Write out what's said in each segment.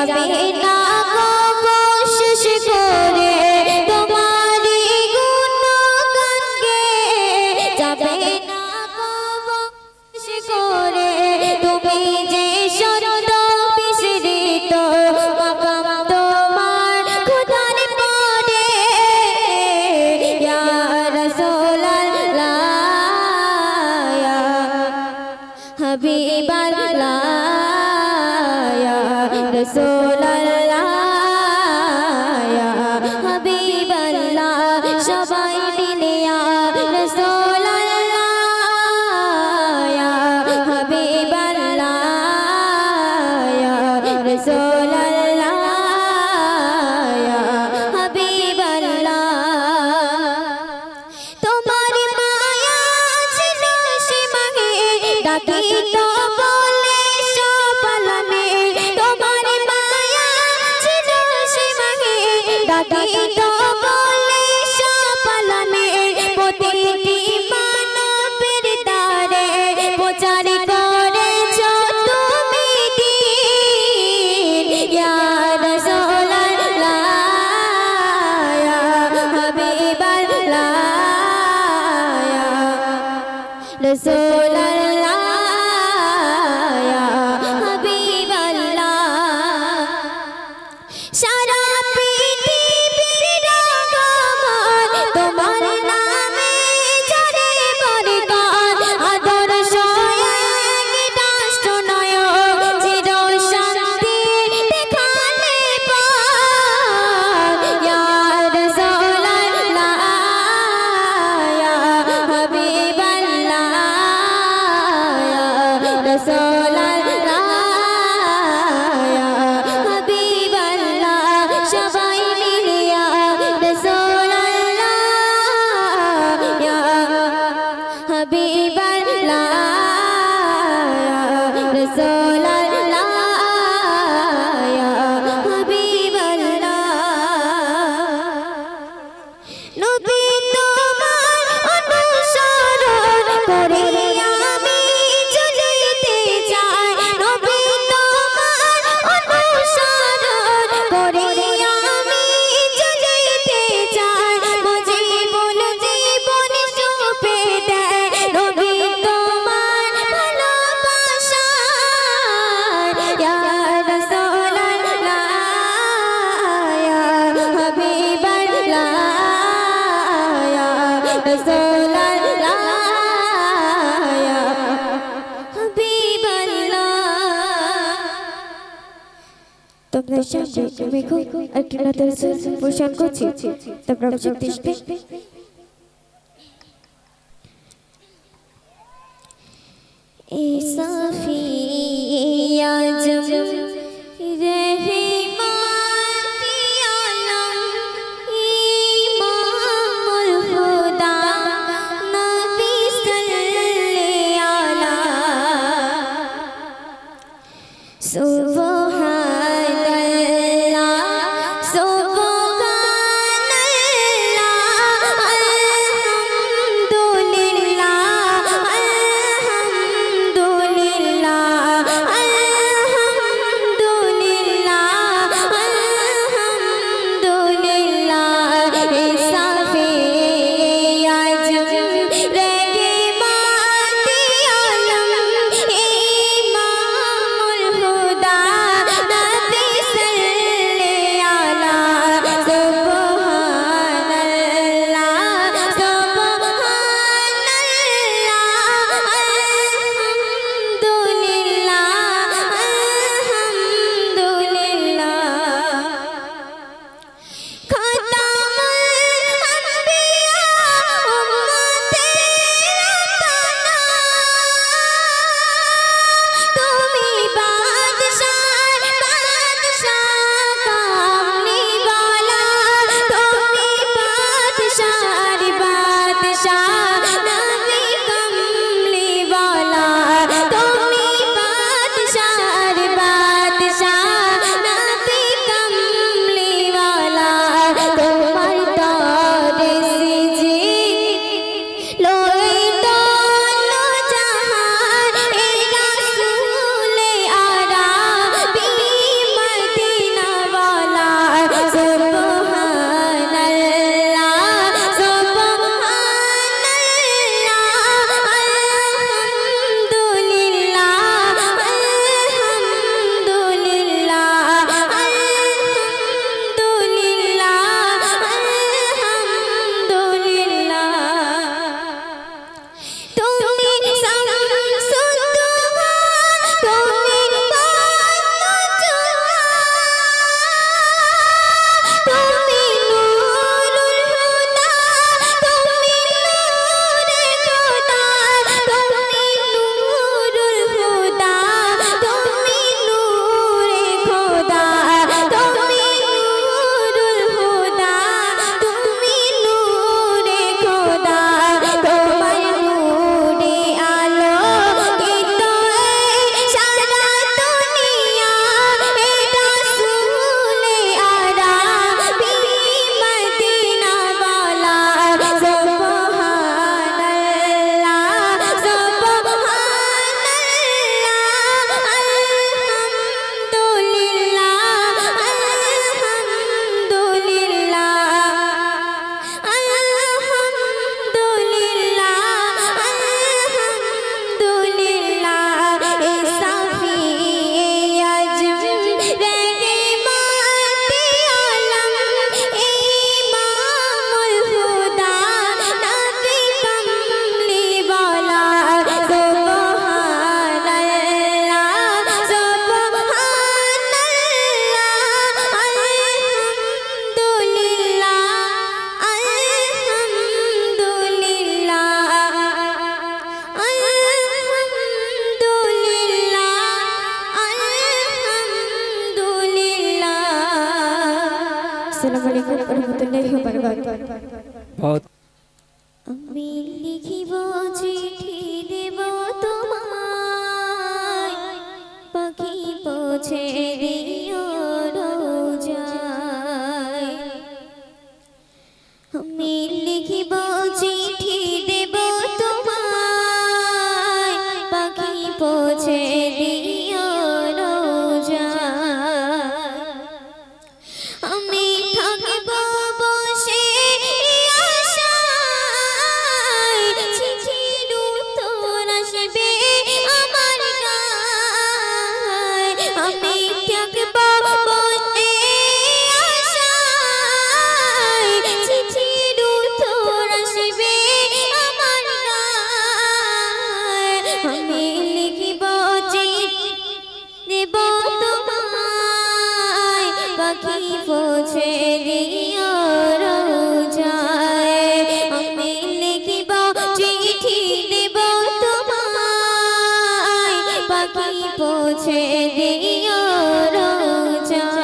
যাবে না কোশিশ করে তোমারি গুণগান গেয়ে যাবে না কোশিশ করে তুমি যে সত্য বিস্মৃত মাকাম তোমার খোদার পরে ইয়া রাসূলুল্লাহ ইয়া হাবিবাল্লাহ ইয়া রাসূলুল্লাহ ইয়া হাবিবাল্লাহ সবাই মিলে ইয়া রাসূলুল্লাহ ইয়া হাবিবাল্লাহ ইয়া রাসূলুল্লাহ ইয়া হাবিবাল্লাহ তোমার মায়া ছিল সীমাহীন ডাকি তো বলে সপালনে তোমার মায়া ছিল সীমাহীন ডাকি তো বলে সপালনে প্রতিটি মানবের দ্বারে প্রচার করেছ তুমি দ্বীন ইয়া রাসূলুল্লাহ ইয়া হাবিবাল্লাহ ইয়া রাসূলুল্লাহ ইয়া হাবিবাল্লাহ সারা পৃথিবীর রঙময় তোমার নামে ঝরে বরকত আদর্শ এক রাষ্ট্র নয়ন চির শান্তি দেখালে পথ ইয়া রাসূলুল্লাহ ইয়া হাবিবাল্লাহ ইয়া রাসূলুল্লাহ ইয়া হাবিবাল্লাহ সবাই মিলে ইয়া রাসূলুল্লাহ ইয়া হাবিবাল্লাহ ইয়া রাসূলুল্লাহ ইয়া হাবিবাল্লাহ নবী তোমার অনুসরণ করে আমি চলিতে চাই নবী তোমার অনুসরণ করে আমি চলিতে চাই জীবন জীবন সুপে দেয় নবী তোমার ভালোবাসা ইয়া রাসূলুল্লাহ ইয়া হাবিবাল্লাহ ইয়া রাসূলুল্লাহ ইয়া হাবিবাল্লাহ তোমাদের সামনে আমি খুব একটি নতুন পোষণ করছি তোমরা অবশ্যই দেখবে এ সাফিয়া জম রহমাতি আলম ইমামুল হুদা নবী সাল্লাল্লাহু আলা সুবহানাল্লাহ সুবহানাল্লাহ আলহামদুলিল্লাহ আলহামদুলিল্লাহ আসসালামু আলাইকুম ওয়া রাহমাতুল্লাহি ওয়া বারাকাতুহু। আমি লিখিব চিঠি দেব তোমায়, পাখি পৌঁছে দিও রোজায়। আমি লিখিব চিঠি দেব তোমায়, পাখি পৌঁছে দিও রোজায়। আমি থাকব বসে আশায়, চিঠির উত্তর আসবে আমার গায়। আমি থাকব বসে আশায়, চিঠির উত্তর আসবে আমার গায়। আমি লিখিব চিঠি দেব তোমায়, পাখি পৌঁছে দিও রোজায়। আমি লিখিব চিঠি দেব তোমায়, পাখি পৌঁছে দিও রোজায়।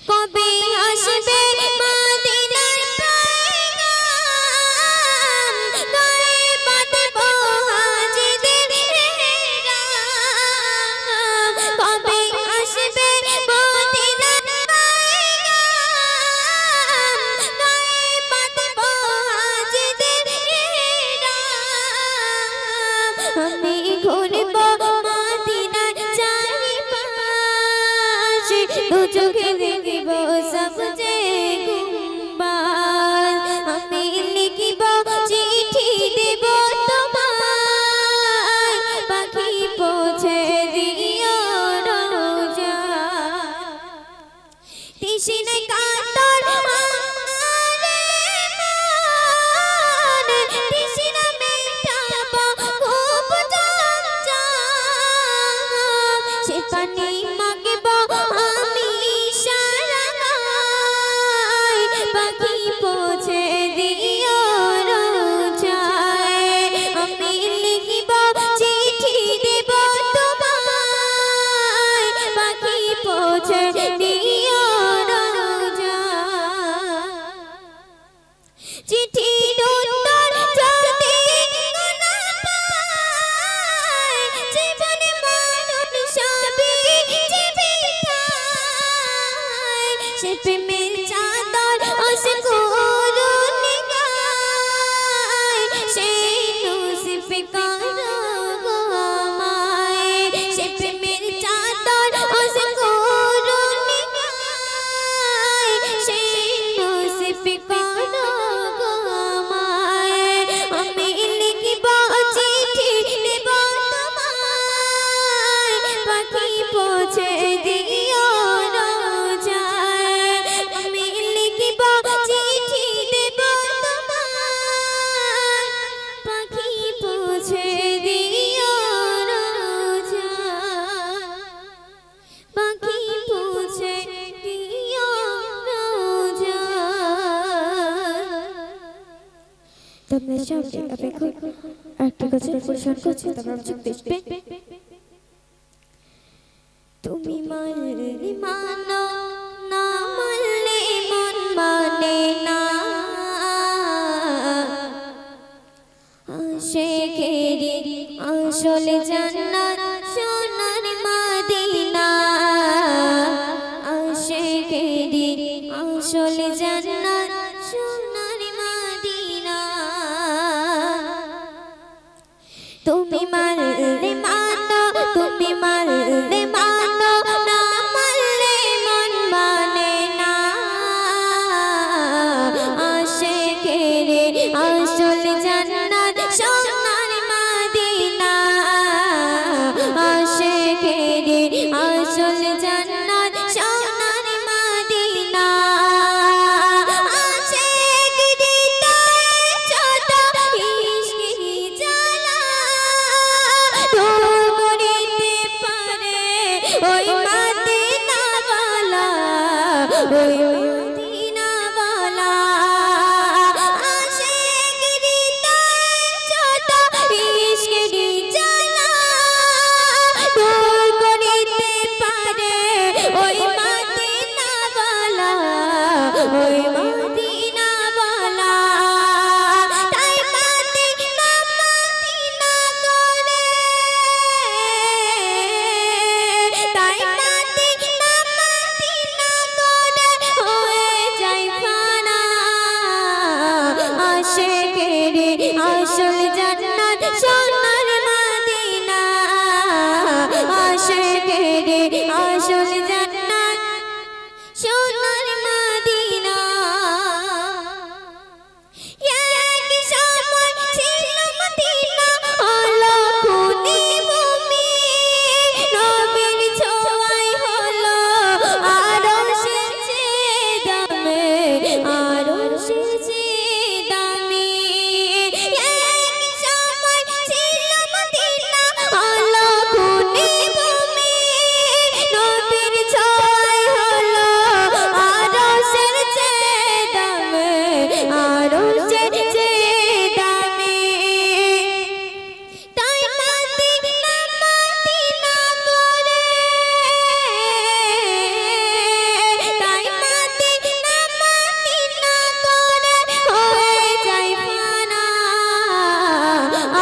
কবে আসবে মদিনার পয়গাম, গায়ে বাঁধব হাজিদের এহরাম। কবে আসবে মদিনার পয়গাম, গায়ে বাঁধব হাজিদের এহরাম। আমি ঘুরব মদিনার চারিপাশে, দু চোখে দেখিব সবজে গুম্বাদ। আমি লিখিব চিঠি দেব তোমায়, পাখি পৌঁছে দিও রোজায়। তৃষ্ণায় কাতর আমারে মন, তৃষ্ণা মেটাব খুব জমজম। সে পানি মাগব আমি সারা গায়, পাখি পৌঁছে দিও রোজায়। আমি লিখিব চিঠি দেব তোমায়, পাখি পৌঁছে দিও রোজায়। চিঠির উত্তর যদি না পাই, জীবন মরণ সবই যে বৃথায়। সে প্রেমের চাদর অসকুরুনি গায়, সেই নসিব করো গো আমায়। সে প্রেমের চাদর অসকুরুনি গায়, সেই নসিব করো গো আমায়। আমি লিখিব চিঠি দেব তোমায়, পাখি পৌঁছে দিও রোজায়। আমি লিখিব চিঠি দেব তোমায়, পাখি পৌঁছে দিও রোজায়। পাখি পৌঁছে দিও রোজায়। তোমরা সবাই অপেক্ষা একটা গজল পরিবেশন করছি, তোমরা চুপ দেখবে। তুমি মানলে মানো, না মানলে মন মানে না। আশিকেরি আসল জান্নাত সোনার মদিনা। আশিকেরি আসল জান্নাত সোনার মদিনা। তুমি মানলে মানো, তুমি মানলে মানো, না মানলে মন মানে না। আশিকেরি আসল জান্নাত সোনার মদিনা। আশিকেরি আসল জান্নাত সোনার মদিনা। আশিকেরি তাই যত ইশকি জ্বালা, দূর করিতে পারে ওই মদিনাওয়ালা, ওই মদিনাওয়ালা। আশিকেরি তাই যত ইশকি জ্বালা, দূর করিতে পারে ওই মদিনা রে আসল জান্নাত সোনার মদিনা এক সময় ছিল মদিনা হলো খুনি ভূমি নবীর ছোঁয়ায় হলো আরশের চেয়ে দামি আরশের চেয়ে দামি এক সময় ছিল মদিনা হলো খুনি ভূমি নবীর ছোঁয়ায় হলো আরশের চেয়ে দামি আরশের চেয়ে দামি তাই মদিনা মদিনা করে তাই মদিনা মদিনা করে হয়ে যায় ফানা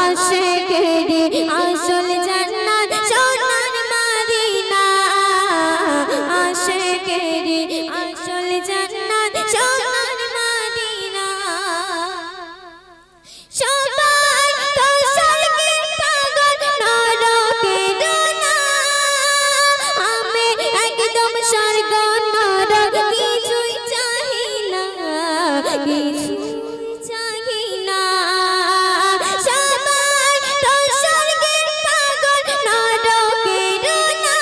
আশিকেরি আসল জান্নাত সোনার মদিনা আশিকেরি আসল জান্নাত সোনার মদিনা সবাই তো স্বর্গের পাগল নরকের না আমি একদম স্বর্গ নরক কিছুই চাহি না কিছুই চাহি না সবাই তো স্বর্গের পাগল নরকের না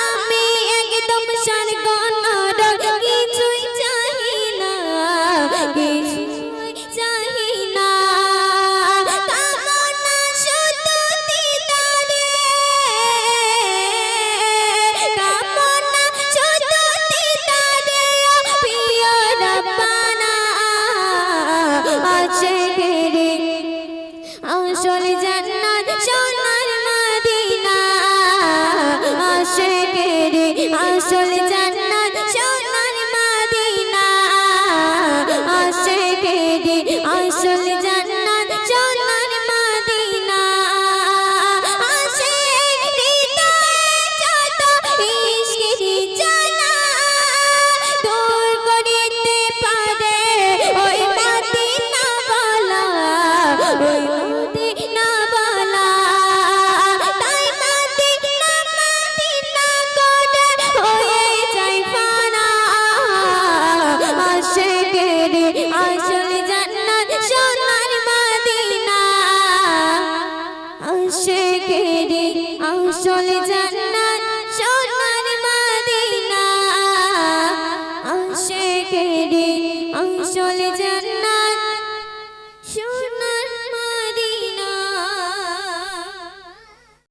আমি একদম স্বর্গ নরক কিছুই চাহি না কিছুই চাহি না কামনা শুধু দিদারে কামনা শুধু দিদারে প্রিয় রব্বানা আশিকেরি আসল জান্নাত সোনার মদিনা আশিকেরি আসল জান্নাত সোনার মদিনা আশিকেরি আসল জান্নাত সোনার মদিনা আশিক হৃদয়ে যত ইশকেরি জ্বালা দূর করিতে পারে ওই মদিনা বালা ওই মদিনা বালা তাই মদিনা মদিনা করে হয়ে যায় ফানা আশিকেরি আসল জান্নাত সোনার মদিনা আশিকেরি আসল জান্নাত সোনার মদিনা আশিকেরি আসল জান্নাত